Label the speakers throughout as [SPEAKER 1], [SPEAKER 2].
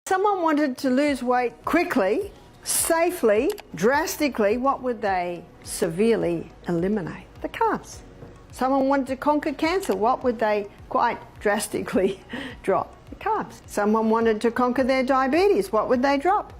[SPEAKER 1] Someone wanted to lose weight quickly, safely, drastically. What would they severely eliminate? The carbs. Someone wanted to conquer cancer. What would they quite drastically drop? The carbs. Someone wanted to conquer their diabetes. What would they drop?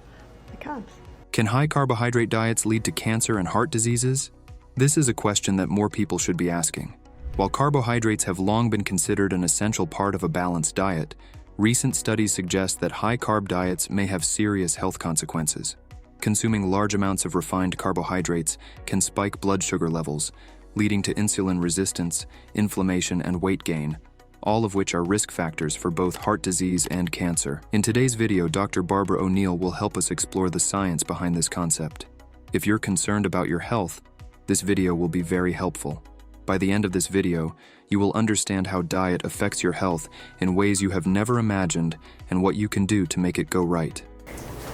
[SPEAKER 1] The carbs.
[SPEAKER 2] Can high carbohydrate diets lead to cancer and heart diseases? This is a question that more people should be asking. While carbohydrates have long been considered an essential part of a balanced diet, recent studies suggest that high-carb diets may have serious health consequences. Consuming large amounts of refined carbohydrates can spike blood sugar levels, leading to insulin resistance, inflammation, and weight gain, all of which are risk factors for both heart disease and cancer. In today's video, Dr. Barbara O'Neill will help us explore the science behind this concept. If you're concerned about your health, this video will be very helpful. By the end of this video, you will understand how diet affects your health in ways you have never imagined and what you can do to make it go right.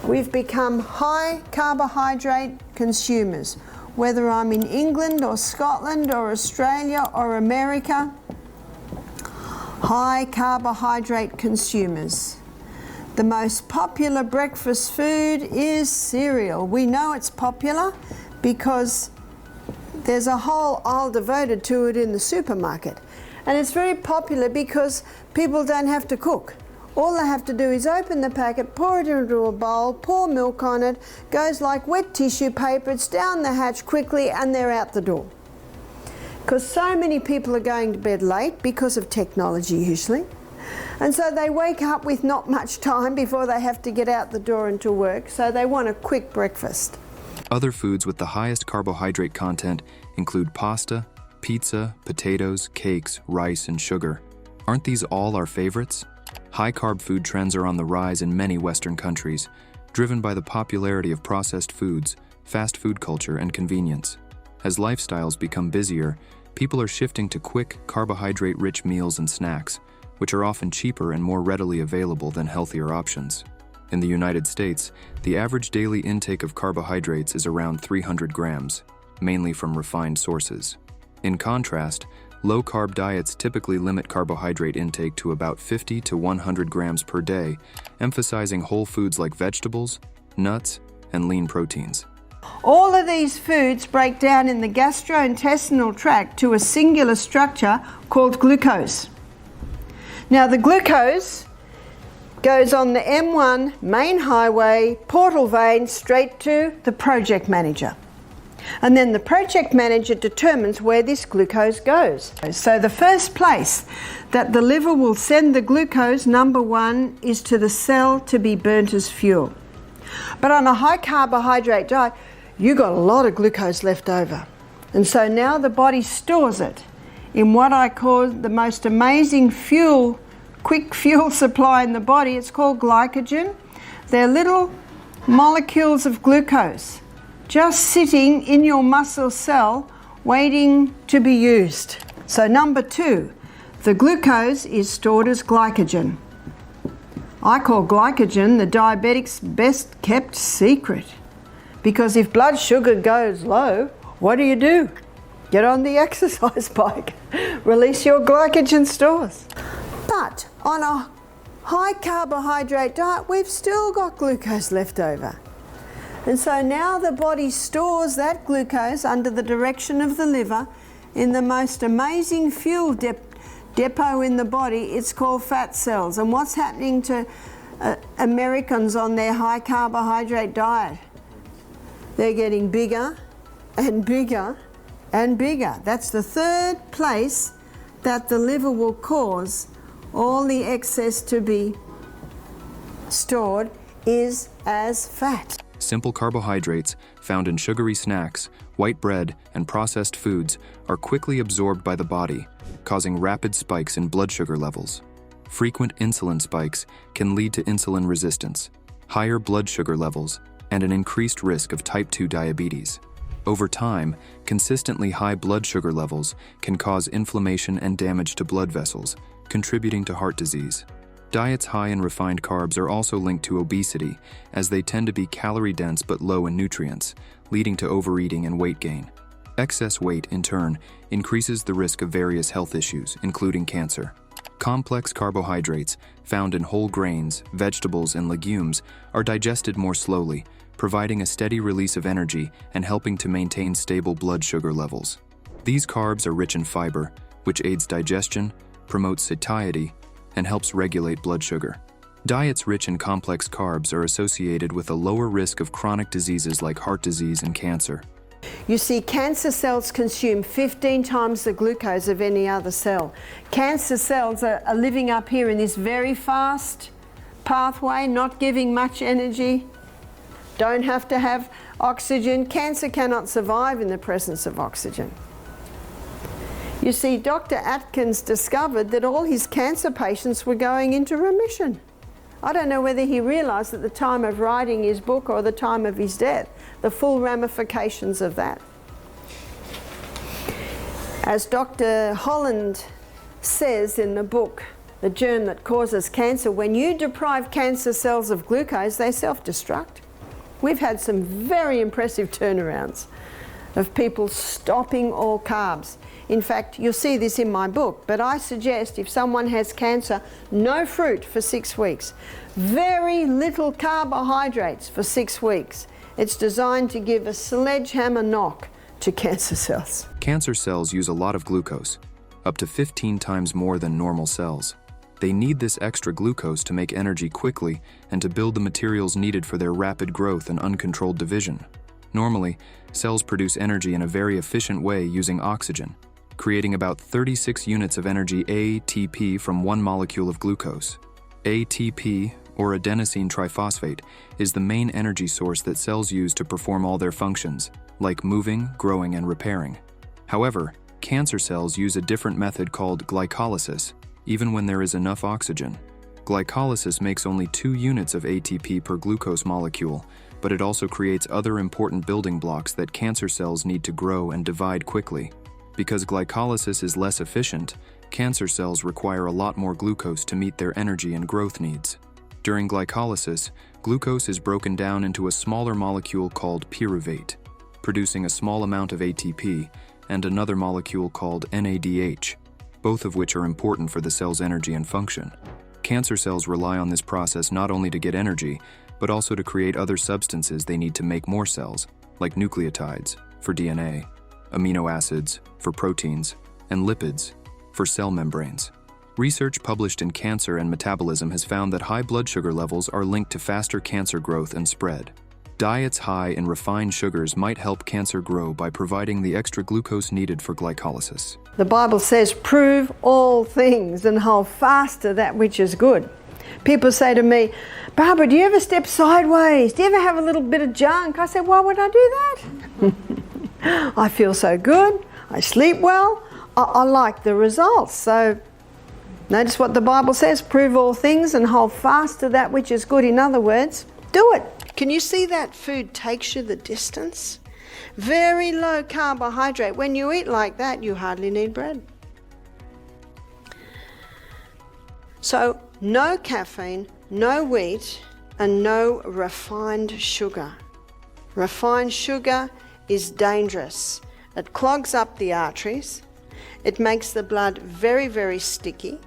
[SPEAKER 1] We've become high carbohydrate consumers. Whether I'm in England or Scotland or Australia or America, high carbohydrate consumers. The most popular breakfast food is cereal. We know it's popular because there's a whole aisle devoted to it in the supermarket. And it's very popular because people don't have to cook. All they have to do is open the packet, pour it into a bowl, pour milk on it, goes like wet tissue paper, it's down the hatch quickly and they're out the door. Because so many people are going to bed late because of technology usually. And so they wake up with not much time before they have to get out the door and to work, so they want a quick breakfast.
[SPEAKER 2] Other foods with the highest carbohydrate content include pasta, pizza, potatoes, cakes, rice, and sugar. Aren't these all our favorites? High-carb food trends are on the rise in many Western countries, driven by the popularity of processed foods, fast food culture, and convenience. As lifestyles become busier, people are shifting to quick, carbohydrate-rich meals and snacks, which are often cheaper and more readily available than healthier options. In the United States, the average daily intake of carbohydrates is around 300 grams, mainly from refined sources. In contrast, low-carb diets typically limit carbohydrate intake to about 50 to 100 grams per day, emphasizing whole foods like vegetables, nuts, and lean proteins.
[SPEAKER 1] All of these foods break down in the gastrointestinal tract to a singular structure called glucose. Now the glucose goes on the M1 main highway portal vein straight to the project manager. And then the project manager determines where this glucose goes. So the first place that the liver will send the glucose, number one, is to the cell to be burnt as fuel. But on a high carbohydrate diet, you got a lot of glucose left over. And so now the body stores it in what I call the most amazing fuel, quick fuel supply in the body. It's called glycogen. They're little molecules of glucose just sitting in your muscle cell waiting to be used. So number two, the glucose is stored as glycogen. I call glycogen the diabetic's best kept secret, because if blood sugar goes low, what do? Get on the exercise bike, release your glycogen stores. But on a high carbohydrate diet, we've still got glucose left over. And so now the body stores that glucose under the direction of the liver in the most amazing fuel depot in the body. It's called fat cells. And what's happening to Americans on their high carbohydrate diet? They're getting bigger and bigger and bigger. That's the third place that the liver will cause all the excess to be stored is as fat.
[SPEAKER 2] Simple carbohydrates found in sugary snacks, white bread, and processed foods are quickly absorbed by the body, causing rapid spikes in blood sugar levels. Frequent insulin spikes can lead to insulin resistance, higher blood sugar levels, and an increased risk of type 2 diabetes. Over time, consistently high blood sugar levels can cause inflammation and damage to blood vessels, contributing to heart disease. Diets high in refined carbs are also linked to obesity, as they tend to be calorie-dense but low in nutrients, leading to overeating and weight gain. Excess weight, in turn, increases the risk of various health issues, including cancer. Complex carbohydrates, found in whole grains, vegetables, and legumes, are digested more slowly, providing a steady release of energy and helping to maintain stable blood sugar levels. These carbs are rich in fiber, which aids digestion, promotes satiety, and helps regulate blood sugar. Diets rich in complex carbs are associated with a lower risk of chronic diseases like heart disease and cancer.
[SPEAKER 1] You see, cancer cells consume 15 times the glucose of any other cell. Cancer cells are living up here in this very fast pathway, not giving much energy, don't have to have oxygen. Cancer cannot survive in the presence of oxygen. You see, Dr. Atkins discovered that all his cancer patients were going into remission. I don't know whether he realized at the time of writing his book or the time of his death, the full ramifications of that. As Dr. Holland says in the book, The Germ That Causes Cancer, when you deprive cancer cells of glucose, they self-destruct. We've had some very impressive turnarounds of people stopping all carbs. In fact, you'll see this in my book, but I suggest if someone has cancer, no fruit for 6 weeks. Very little carbohydrates for 6 weeks. It's designed to give a sledgehammer knock to cancer cells.
[SPEAKER 2] Cancer cells use a lot of glucose, up to 15 times more than normal cells. They need this extra glucose to make energy quickly and to build the materials needed for their rapid growth and uncontrolled division. Normally, cells produce energy in a very efficient way using oxygen, creating about 36 units of energy ATP from one molecule of glucose. ATP, or adenosine triphosphate, is the main energy source that cells use to perform all their functions, like moving, growing, and repairing. However, cancer cells use a different method called glycolysis, even when there is enough oxygen. Glycolysis makes only 2 units of ATP per glucose molecule, but it also creates other important building blocks that cancer cells need to grow and divide quickly. Because glycolysis is less efficient, cancer cells require a lot more glucose to meet their energy and growth needs. During glycolysis, glucose is broken down into a smaller molecule called pyruvate, producing a small amount of ATP, and another molecule called NADH, both of which are important for the cell's energy and function. Cancer cells rely on this process not only to get energy, but also to create other substances they need to make more cells, like nucleotides, for DNA, amino acids, for proteins, and lipids, for cell membranes. Research published in Cancer and Metabolism has found that high blood sugar levels are linked to faster cancer growth and spread. Diets high in refined sugars might help cancer grow by providing the extra glucose needed for glycolysis.
[SPEAKER 1] The Bible says, prove all things and hold fast to that which is good. People say to me, Barbara, do you ever step sideways? Do you ever have a little bit of junk? I said, why would I do that? I feel so good. I sleep well. I like the results. So notice what the Bible says, prove all things and hold fast to that which is good. In other words, do it. Can you see that food takes you the distance? Very low carbohydrate. When you eat like that, you hardly need bread. So no caffeine, no wheat, and no refined sugar. Refined sugar is dangerous. It clogs up the arteries. It makes the blood very, very sticky.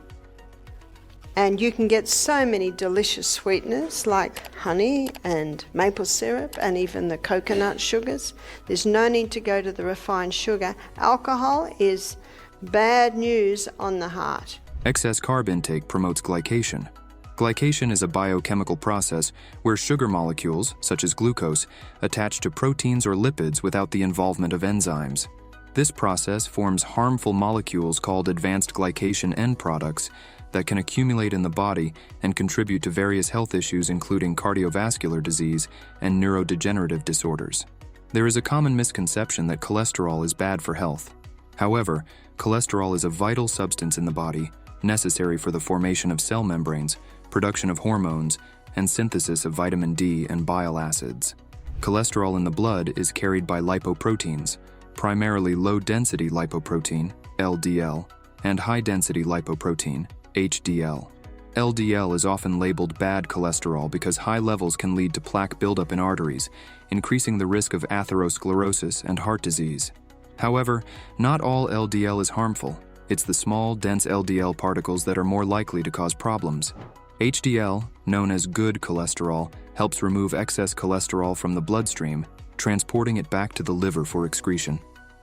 [SPEAKER 1] And you can get so many delicious sweeteners like honey and maple syrup and even the coconut sugars. There's no need to go to the refined sugar. Alcohol is bad news on the heart.
[SPEAKER 2] Excess carb intake promotes glycation. Glycation is a biochemical process where sugar molecules, such as glucose, attach to proteins or lipids without the involvement of enzymes. This process forms harmful molecules called advanced glycation end products that can accumulate in the body and contribute to various health issues including cardiovascular disease and neurodegenerative disorders. There is a common misconception that cholesterol is bad for health. However, cholesterol is a vital substance in the body, necessary for the formation of cell membranes, production of hormones, and synthesis of vitamin D and bile acids. Cholesterol in the blood is carried by lipoproteins, primarily low-density lipoprotein, LDL, and high-density lipoprotein, HDL. LDL is often labeled bad cholesterol because high levels can lead to plaque buildup in arteries, increasing the risk of atherosclerosis and heart disease. However, not all LDL is harmful. It's the small, dense LDL particles that are more likely to cause problems. HDL, known as good cholesterol, helps remove excess cholesterol from the bloodstream, transporting it back to the liver for excretion.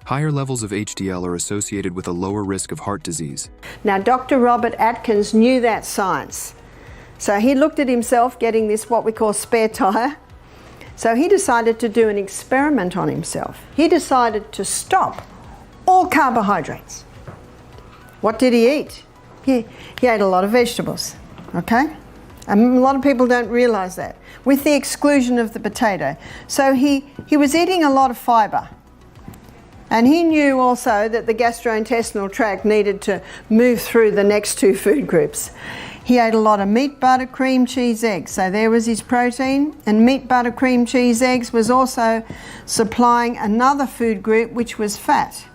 [SPEAKER 2] Higher levels of HDL are associated with a lower risk of heart disease.
[SPEAKER 1] Now, Dr. Robert Atkins knew that science. So he looked at himself getting this, what we call spare tire. So he decided to do an experiment on himself. He decided to stop all carbohydrates. What did he eat? He ate a lot of vegetables, okay? A lot of people don't realize that, with the exclusion of the potato. So he was eating a lot of fiber. And he knew also that the gastrointestinal tract needed to move through the next two food groups. He ate a lot of meat, butter, cream, cheese, eggs. So there was his protein. And meat, butter, cream, cheese, eggs was also supplying another food group, which was fat.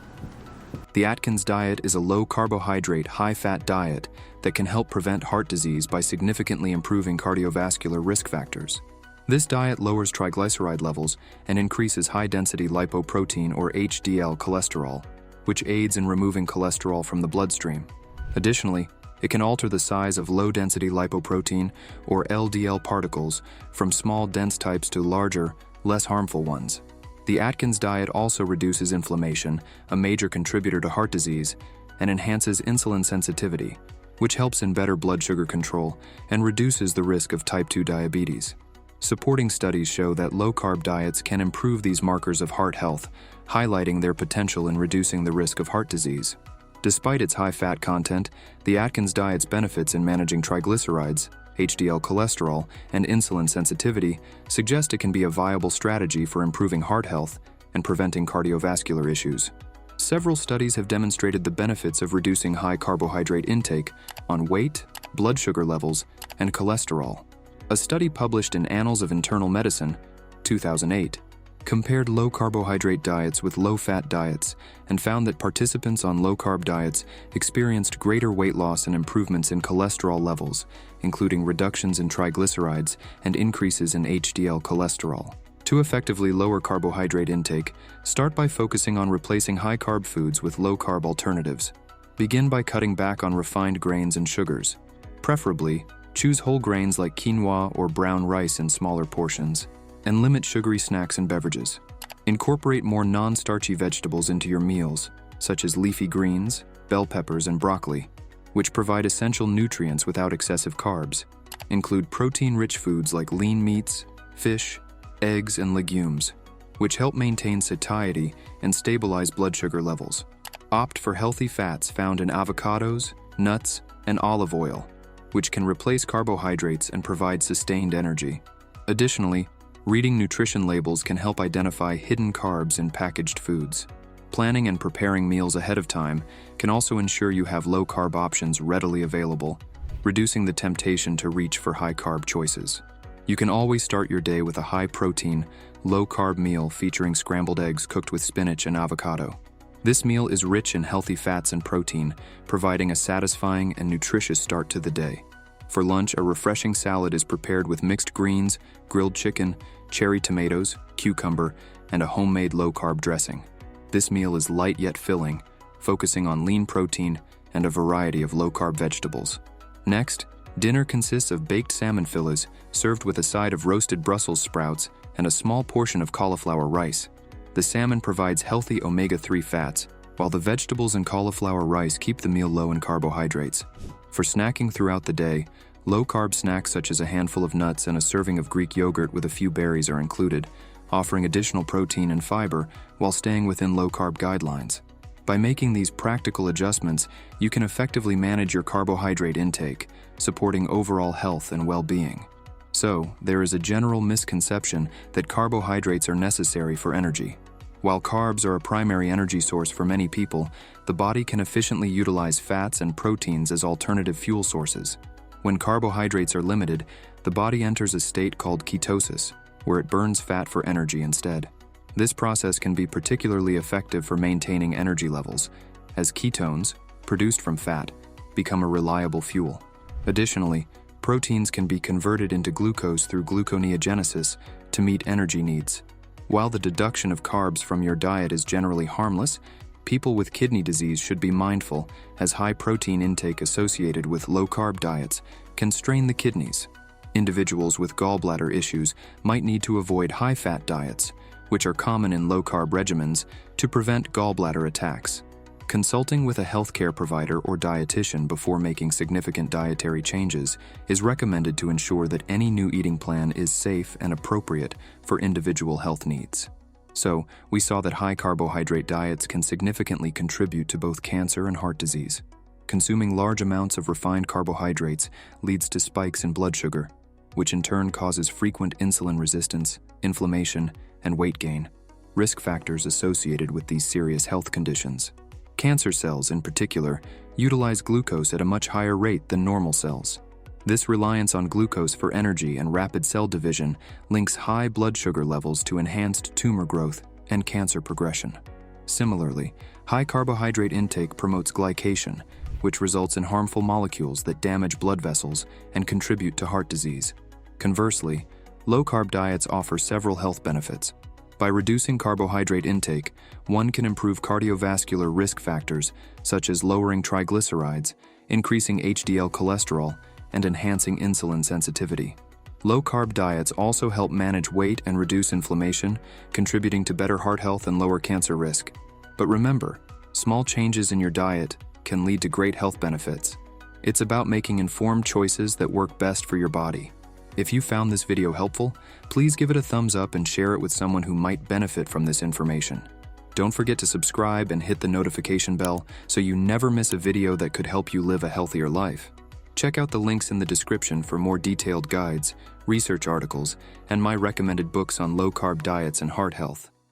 [SPEAKER 2] The Atkins diet is a low-carbohydrate, high-fat diet that can help prevent heart disease by significantly improving cardiovascular risk factors. This diet lowers triglyceride levels and increases high-density lipoprotein or HDL cholesterol, which aids in removing cholesterol from the bloodstream. Additionally, it can alter the size of low-density lipoprotein or LDL particles from small dense types to larger, less harmful ones. The Atkins diet also reduces inflammation, a major contributor to heart disease, and enhances insulin sensitivity, which helps in better blood sugar control and reduces the risk of type 2 diabetes. Supporting studies show that low-carb diets can improve these markers of heart health, highlighting their potential in reducing the risk of heart disease. Despite its high fat content, the Atkins diet's benefits in managing triglycerides, HDL cholesterol, and insulin sensitivity suggest it can be a viable strategy for improving heart health and preventing cardiovascular issues. Several studies have demonstrated the benefits of reducing high carbohydrate intake on weight, blood sugar levels, and cholesterol. A study published in Annals of Internal Medicine, 2008, compared low-carbohydrate diets with low-fat diets and found that participants on low-carb diets experienced greater weight loss and improvements in cholesterol levels, including reductions in triglycerides and increases in HDL cholesterol. To effectively lower carbohydrate intake, start by focusing on replacing high-carb foods with low-carb alternatives. Begin by cutting back on refined grains and sugars. Preferably, choose whole grains like quinoa or brown rice in smaller portions, and limit sugary snacks and beverages. Incorporate more non-starchy vegetables into your meals, such as leafy greens, bell peppers, and broccoli, which provide essential nutrients without excessive carbs. Include protein-rich foods like lean meats, fish, eggs, and legumes, which help maintain satiety and stabilize blood sugar levels. Opt for healthy fats found in avocados, nuts, and olive oil, which can replace carbohydrates and provide sustained energy. Additionally, reading nutrition labels can help identify hidden carbs in packaged foods. Planning and preparing meals ahead of time can also ensure you have low-carb options readily available, reducing the temptation to reach for high-carb choices. You can always start your day with a high-protein, low-carb meal featuring scrambled eggs cooked with spinach and avocado. This meal is rich in healthy fats and protein, providing a satisfying and nutritious start to the day. For lunch, a refreshing salad is prepared with mixed greens, grilled chicken, cherry tomatoes, cucumber, and a homemade low-carb dressing. This meal is light yet filling, focusing on lean protein and a variety of low-carb vegetables. Next, dinner consists of baked salmon fillets served with a side of roasted Brussels sprouts and a small portion of cauliflower rice. The salmon provides healthy omega-3 fats, while the vegetables and cauliflower rice keep the meal low in carbohydrates. For snacking throughout the day, low-carb snacks such as a handful of nuts and a serving of Greek yogurt with a few berries are included, offering additional protein and fiber while staying within low-carb guidelines. By making these practical adjustments, you can effectively manage your carbohydrate intake, supporting overall health and well-being. So, there is a general misconception that carbohydrates are necessary for energy. While carbs are a primary energy source for many people, the body can efficiently utilize fats and proteins as alternative fuel sources. When carbohydrates are limited, the body enters a state called ketosis, where it burns fat for energy instead. This process can be particularly effective for maintaining energy levels, as ketones, produced from fat, become a reliable fuel. Additionally, proteins can be converted into glucose through gluconeogenesis to meet energy needs. While the deduction of carbs from your diet is generally harmless, People with kidney disease should be mindful, as high protein intake associated with low-carb diets can strain the kidneys. Individuals with gallbladder issues might need to avoid high-fat diets, which are common in low-carb regimens, to prevent gallbladder attacks. Consulting with a healthcare provider or dietitian before making significant dietary changes is recommended to ensure that any new eating plan is safe and appropriate for individual health needs. So, we saw that high carbohydrate diets can significantly contribute to both cancer and heart disease. Consuming large amounts of refined carbohydrates leads to spikes in blood sugar, which in turn causes frequent insulin resistance, inflammation, and weight gain, risk factors associated with these serious health conditions. Cancer cells, in particular, utilize glucose at a much higher rate than normal cells. This reliance on glucose for energy and rapid cell division links high blood sugar levels to enhanced tumor growth and cancer progression. Similarly, high carbohydrate intake promotes glycation, which results in harmful molecules that damage blood vessels and contribute to heart disease. Conversely, low-carb diets offer several health benefits. By reducing carbohydrate intake, one can improve cardiovascular risk factors such as lowering triglycerides, increasing HDL cholesterol, and enhancing insulin sensitivity. Low-carb diets also help manage weight and reduce inflammation, contributing to better heart health and lower cancer risk. But remember, small changes in your diet can lead to great health benefits. It's about making informed choices that work best for your body. If you found this video helpful, please give it a thumbs up and share it with someone who might benefit from this information. Don't forget to subscribe and hit the notification bell so you never miss a video that could help you live a healthier life. Check out the links in the description for more detailed guides, research articles, and my recommended books on low-carb diets and heart health.